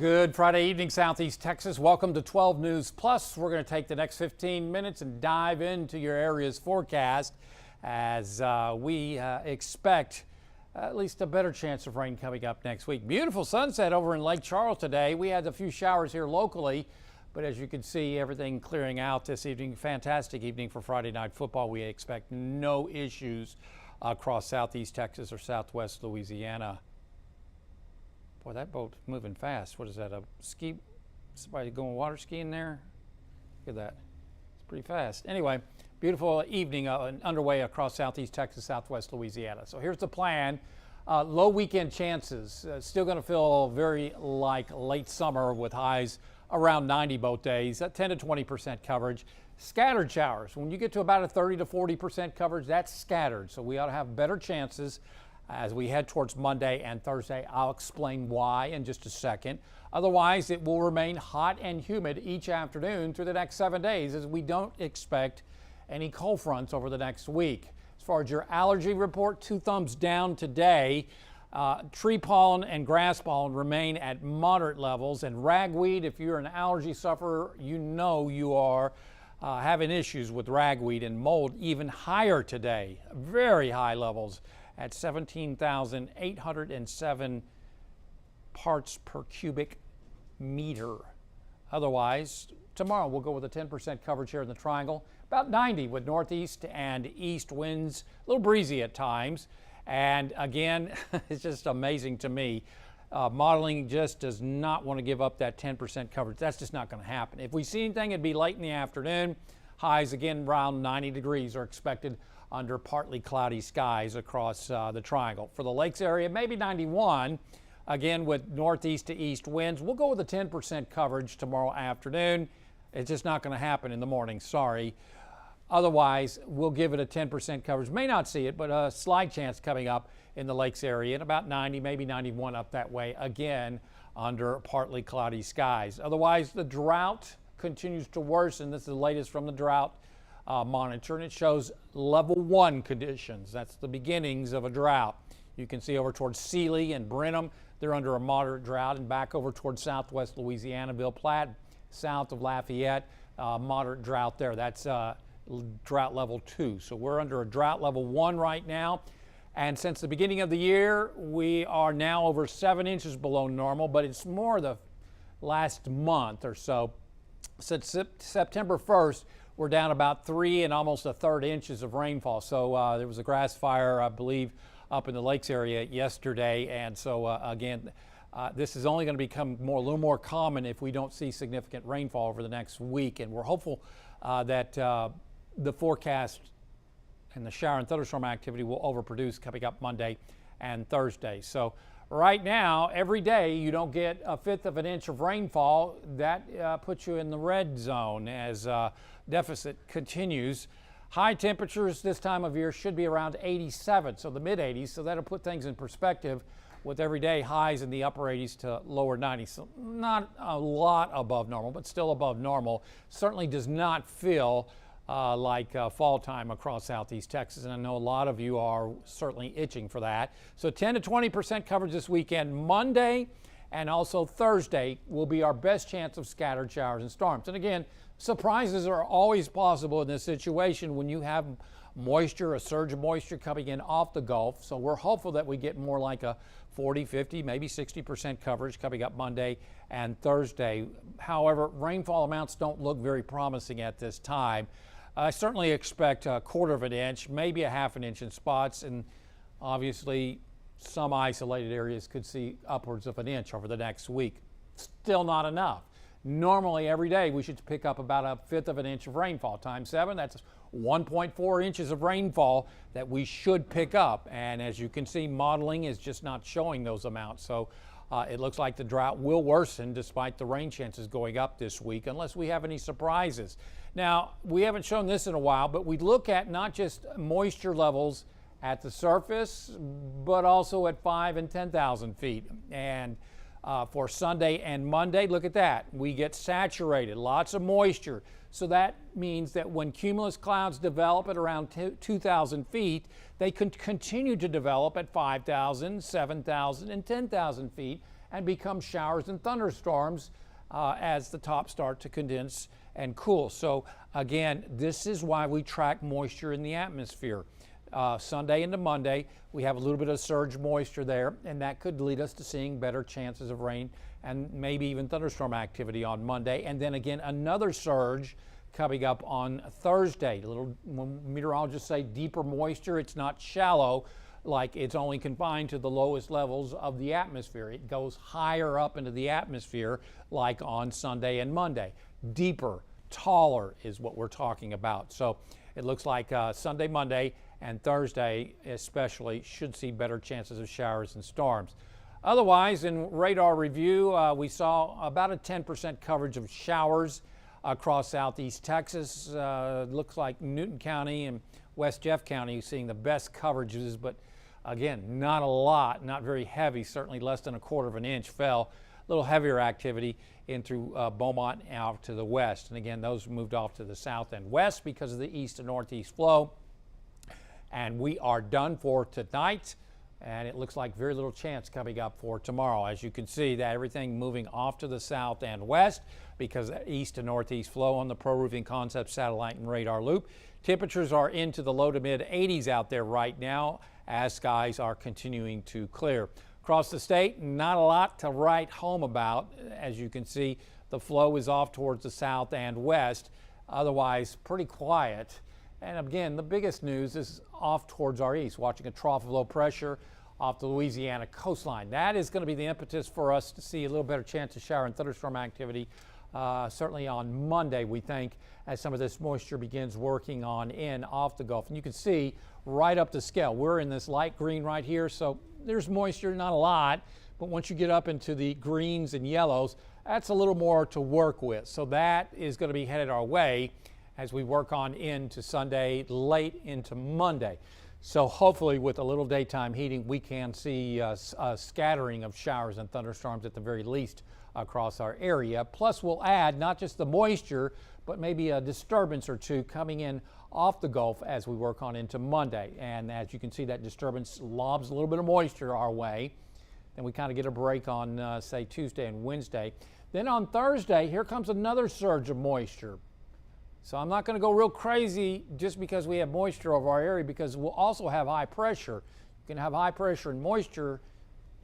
Good Friday evening, Southeast Texas. Welcome to 12 News Plus. We're going to take the next 15 minutes and dive into your area's forecast as we expect at least a better chance of rain coming up next week. Beautiful sunset over in Lake Charles today. We had a few showers here locally, but as you can see, everything clearing out this evening. Fantastic evening for Friday night football. We expect no issues across Southeast Texas or Southwest Louisiana. Boy, that boat's moving fast. What is that, a ski? Somebody going water skiing there? Look at that. It's pretty fast. Anyway, beautiful evening underway across Southeast Texas, Southwest Louisiana. So here's the plan. Low weekend chances. Still going to feel very like late summer with highs around 90 both days. 10 to 20% coverage. Scattered showers. When you get to about a 30 to 40% coverage, that's scattered. So we ought to have better chances as we head towards Monday and Thursday. I'll explain why in just a second. Otherwise, it will remain hot and humid each afternoon through the next 7 days as we don't expect any cold fronts over the next week. As far as your allergy report, 2 thumbs down today. Tree pollen and grass pollen remain at moderate levels, and ragweed, if you're an allergy sufferer, you know you are having issues with ragweed, and mold even higher today. Very high levels at 17,807 parts per cubic meter. Otherwise, tomorrow we'll go with a 10% coverage here in the Triangle, about 90 with northeast and east winds, a little breezy at times. And again, it's just amazing to me. Modeling just does not want to give up that 10% coverage. That's just not going to happen. If we see anything, it'd be late in the afternoon. Highs again around 90 degrees are expected under partly cloudy skies across the Triangle. For the Lakes area, maybe 91, again with northeast to east winds. We'll go with a 10% coverage tomorrow afternoon. It's just not going to happen in the morning, sorry. Otherwise, we'll give it a 10% coverage. May not see it, but a slight chance coming up in the Lakes area, and about 90, maybe 91 up that way, again under partly cloudy skies. Otherwise, the drought continues to worsen. This is the latest from the drought monitor, and it shows level 1 conditions. That's the beginnings of a drought. You can see over towards Sealy and Brenham, they're under a moderate drought, and back over towards Southwest Louisiana, Ville Platte, south of Lafayette, moderate drought there. That's drought level 2. So we're under a drought level 1 right now. And since the beginning of the year, we are now over 7 inches below normal, but it's more the last month or so. Since September 1st, we're down about 3 and almost 1/3 inches of rainfall. So there was a grass fire, I believe, up in the Lakes area yesterday. And so again, this is only going to become a little more common if we don't see significant rainfall over the next week. And we're hopeful that the forecast and the shower and thunderstorm activity will overproduce coming up Monday and Thursday. So right now, every day you don't get 1/5 of an inch of rainfall. That puts you in the red zone as deficit continues. High temperatures this time of year should be around 87, so the mid-80s. So that'll put things in perspective with everyday highs in the upper 80s to lower 90s. So not a lot above normal, but still above normal. Certainly does not feel like fall time across Southeast Texas, and I know a lot of you are certainly itching for that. So 10 to 20% coverage this weekend. Monday and also Thursday will be our best chance of scattered showers and storms. And again, surprises are always possible in this situation when you have moisture, a surge of moisture coming in off the Gulf. So we're hopeful that we get more like a 40, 50, maybe 60% coverage coming up Monday and Thursday. However, rainfall amounts don't look very promising at this time. I certainly expect 1/4 of an inch, maybe a 1/2 inch in spots, and obviously some isolated areas could see upwards of an inch over the next week. Still not enough. Normally every day we should pick up about 1/5 of an inch of rainfall. Times 7, that's 1.4 inches of rainfall that we should pick up. And as you can see, modeling is just not showing those amounts. So it looks like the drought will worsen despite the rain chances going up this week, unless we have any surprises. Now, we haven't shown this in a while, but we look at not just moisture levels at the surface, but also at 5 and 10,000 feet. And for Sunday and Monday, look at that. We get saturated, lots of moisture. So that means that when cumulus clouds develop at around 2,000 feet, they can continue to develop at 5,000, 7,000, and 10,000 feet and become showers and thunderstorms as the tops start to condense and cool. So again, this is why we track moisture in the atmosphere. Sunday into Monday, we have a little bit of surge moisture there, and that could lead us to seeing better chances of rain and maybe even thunderstorm activity on Monday. And then again, another surge coming up on Thursday. When meteorologists say deeper moisture, it's not shallow, like it's only confined to the lowest levels of the atmosphere. It goes higher up into the atmosphere, like on Sunday and Monday. Deeper, taller is what we're talking about. So it looks like Sunday, Monday, and Thursday especially should see better chances of showers and storms. Otherwise, in radar review, we saw about a 10% coverage of showers across southeast Texas. Looks like Newton County and West Jeff County seeing the best coverages, but again, not a lot, not very heavy, certainly less than 1/4 of an inch fell. A little heavier activity in through Beaumont out to the west. And again, those moved off to the south and west because of the east and northeast flow. And we are done for tonight, and it looks like very little chance coming up for tomorrow. As you can see, that everything moving off to the south and west because of east and northeast flow on the Pro Roofing Concepts satellite and radar loop. Temperatures are into the low to mid 80s out there right now as skies are continuing to clear. Across the state, not a lot to write home about. As you can see, the flow is off towards the south and west, otherwise pretty quiet. And again, the biggest news is off towards our east, watching a trough of low pressure off the Louisiana coastline. That is going to be the impetus for us to see a little better chance of shower and thunderstorm activity, certainly on Monday, we think, as some of this moisture begins working on in off the Gulf. And you can see right up the scale, we're in this light green right here, so there's moisture, not a lot, but once you get up into the greens and yellows, that's a little more to work with. So that is going to be headed our way as we work on into Sunday, late into Monday. So hopefully with a little daytime heating, we can see a scattering of showers and thunderstorms at the very least across our area. Plus we'll add not just the moisture, but maybe a disturbance or two coming in off the Gulf as we work on into Monday. And as you can see, that disturbance lobs a little bit of moisture our way. Then we kind of get a break on, say, Tuesday and Wednesday. Then on Thursday, here comes another surge of moisture. So I'm not going to go real crazy just because we have moisture over our area, because we'll also have high pressure. You can have high pressure and moisture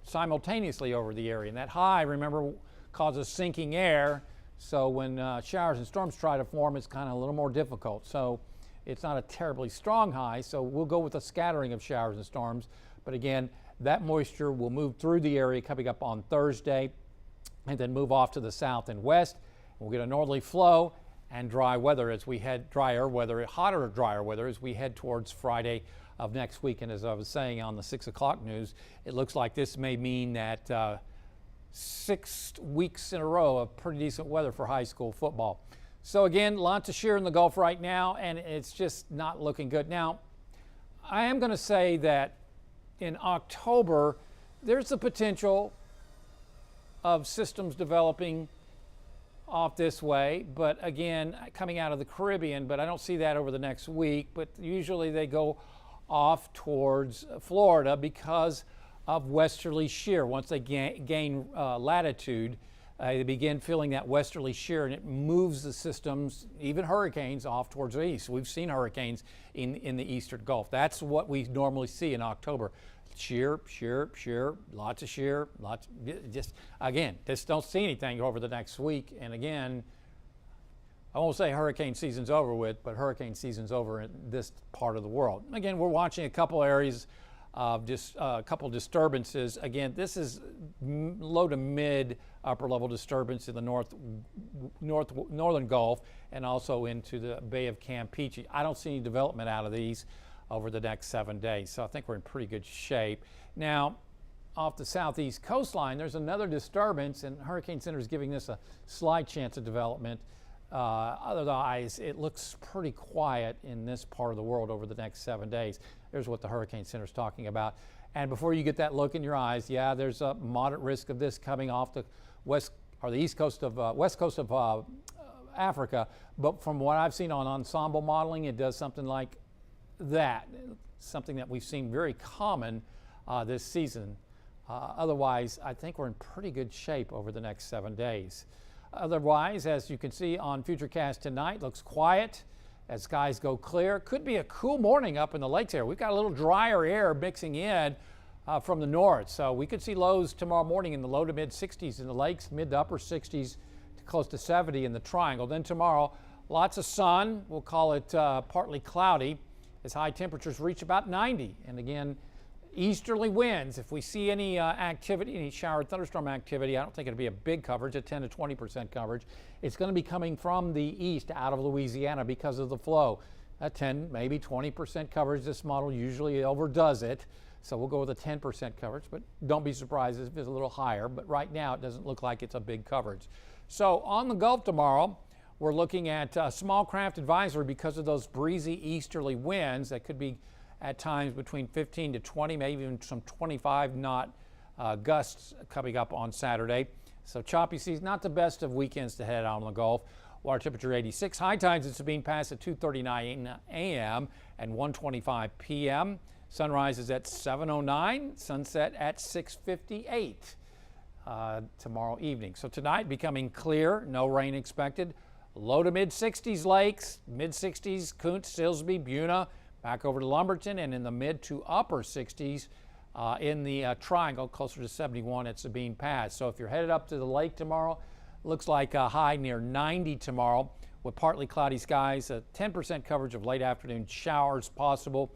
simultaneously over the area. And that high, remember, causes sinking air. So when showers and storms try to form, it's kind of a little more difficult. So it's not a terribly strong high. So we'll go with a scattering of showers and storms. But again, that moisture will move through the area coming up on Thursday and then move off to the south and west. We'll get a northerly flow and dry weather as we head hotter, drier weather as we head towards Friday of next week. And as I was saying on the 6 o'clock news, it looks like this may mean that 6 weeks in a row of pretty decent weather for high school football. So again, lots of shear in the Gulf right now, and it's just not looking good. Now, I am going to say that in October, there's the potential of systems developing off this way, but again, coming out of the Caribbean, but I don't see that over the next week. But usually they go off towards Florida because of westerly shear. Once they gain latitude, they begin feeling that westerly shear, and it moves the systems, even hurricanes, off towards the east. We've seen hurricanes in the eastern Gulf. That's what we normally see in October. Shear, shear, shear, lots of shear, just don't see anything over the next week. And again, I won't say hurricane season's over with, but hurricane season's over in this part of the world. Again, we're watching a couple areas of just a couple disturbances. Again, this is low to mid upper level disturbance in the northern Gulf and also into the Bay of Campeche. I don't see any development out of these over the next 7 days. So I think we're in pretty good shape. Now, off the southeast coastline, there's another disturbance, and Hurricane Center is giving this a slight chance of development. Otherwise, it looks pretty quiet in this part of the world over the next 7 days. There's what the Hurricane Center is talking about. And before you get that look in your eyes, yeah, there's a moderate risk of this coming off the west coast of Africa. But from what I've seen on ensemble modeling, it does something like that, something that we've seen very common this season Otherwise, I think we're in pretty good shape over the next 7 days. Otherwise, as you can see on Futurecast tonight, looks quiet as skies go clear. Could be a cool morning up in the lakes area. We've got a little drier air mixing in from the north, so we could see lows tomorrow morning in the low to mid 60s in the lakes, mid to upper 60s to close to 70 in the triangle. Then tomorrow, lots of sun. We'll call it partly cloudy as high temperatures reach about 90. And again, easterly winds. If we see any activity, any shower thunderstorm activity, I don't think it'll be a big coverage, a 10 to 20% coverage. It's going to be coming from the east out of Louisiana because of the flow. A 10, maybe 20% coverage. This model usually overdoes it. So we'll go with a 10% coverage, but don't be surprised if it's a little higher. But right now, it doesn't look like it's a big coverage. So on the Gulf tomorrow, we're looking at small craft advisory because of those breezy easterly winds that could be at times between 15 to 20, maybe even some 25 knot gusts coming up on Saturday. So choppy seas, not the best of weekends to head out on the Gulf. Water temperature 86. High tides at Sabine Pass at 2:39 a.m. and 1:25 p.m. Sunrise is at 7:09. Sunset at 6:58 tomorrow evening. So tonight becoming clear, no rain expected. Low to mid 60s lakes, mid 60s Kuntz, Silsbee, Buna. Back over to Lumberton, and in the mid to upper 60s in the triangle, closer to 71 at Sabine Pass. So if you're headed up to the lake tomorrow, looks like a high near 90 tomorrow with partly cloudy skies, a 10% coverage of late afternoon showers possible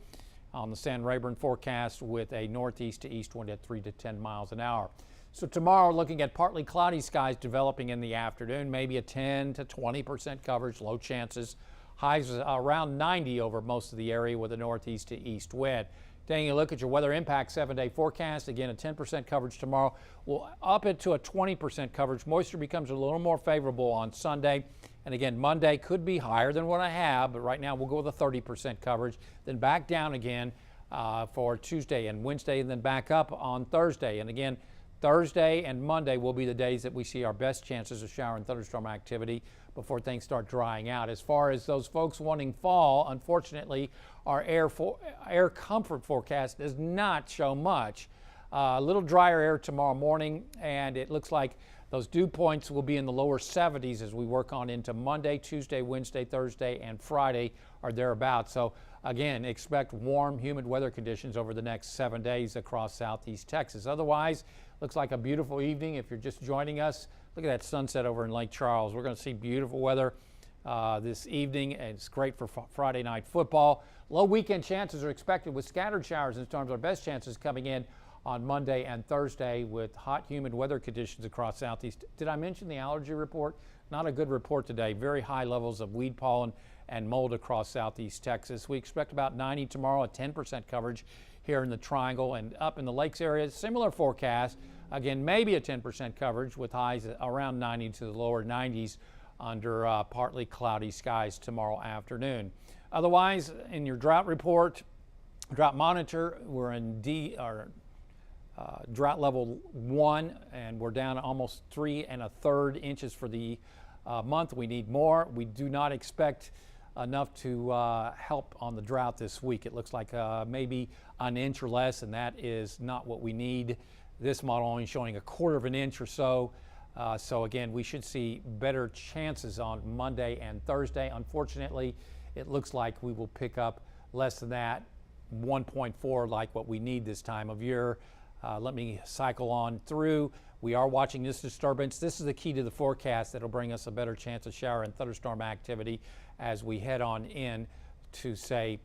on the San Rayburn forecast with a northeast to east wind at 3 to 10 miles an hour. So tomorrow, looking at partly cloudy skies developing in the afternoon, maybe a 10 to 20% coverage, low chances. Highs around 90 over most of the area with a northeast to east wind. Taking a look at your weather impact 7-day forecast, again a 10% coverage tomorrow. We'll up it to a 20% coverage. Moisture becomes a little more favorable on Sunday. And again, Monday could be higher than what I have, but right now we'll go with a 30% coverage. Then back down again for Tuesday and Wednesday, and then back up on Thursday. And again, Thursday and Monday will be the days that we see our best chances of shower and thunderstorm activity before things start drying out. As far as those folks wanting fall, unfortunately, our air comfort forecast does not show much. A little drier air tomorrow morning, and it looks like those dew points will be in the lower 70s as we work on into Monday, Tuesday, Wednesday, Thursday, and Friday or thereabouts. So again, expect warm, humid weather conditions over the next 7 days across southeast Texas. Otherwise, looks like a beautiful evening. If you're just joining us, look at that sunset over in Lake Charles. We're going to see beautiful weather this evening, and it's great for Friday night football. Low weekend chances are expected with scattered showers and storms. Our best chances coming in on Monday and Thursday with hot, humid weather conditions across southeast. Did I mention the allergy report? Not a good report today. Very high levels of weed pollen and mold across southeast Texas. We expect about 90 tomorrow, a 10% coverage here in the triangle, and up in the lakes area, similar forecast. Again, maybe a 10% coverage with highs around 90 to the lower 90s under partly cloudy skies tomorrow afternoon. Otherwise, in your drought report, drought monitor, we're in drought level 1, and we're down almost 3 1/3 inches for the month. We need more. We do not expect enough to help on the drought this week. It looks like maybe an inch or less, and that is not what we need. This model only showing a 1/4 of an inch or so. So again, we should see better chances on Monday and Thursday. Unfortunately, it looks like we will pick up less than that, 1.4 like what we need this time of year. Let me cycle on through. We are watching this disturbance. This is the key to the forecast that'll bring us a better chance of shower and thunderstorm activity as we head on in to, say,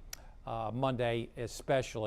Monday especially.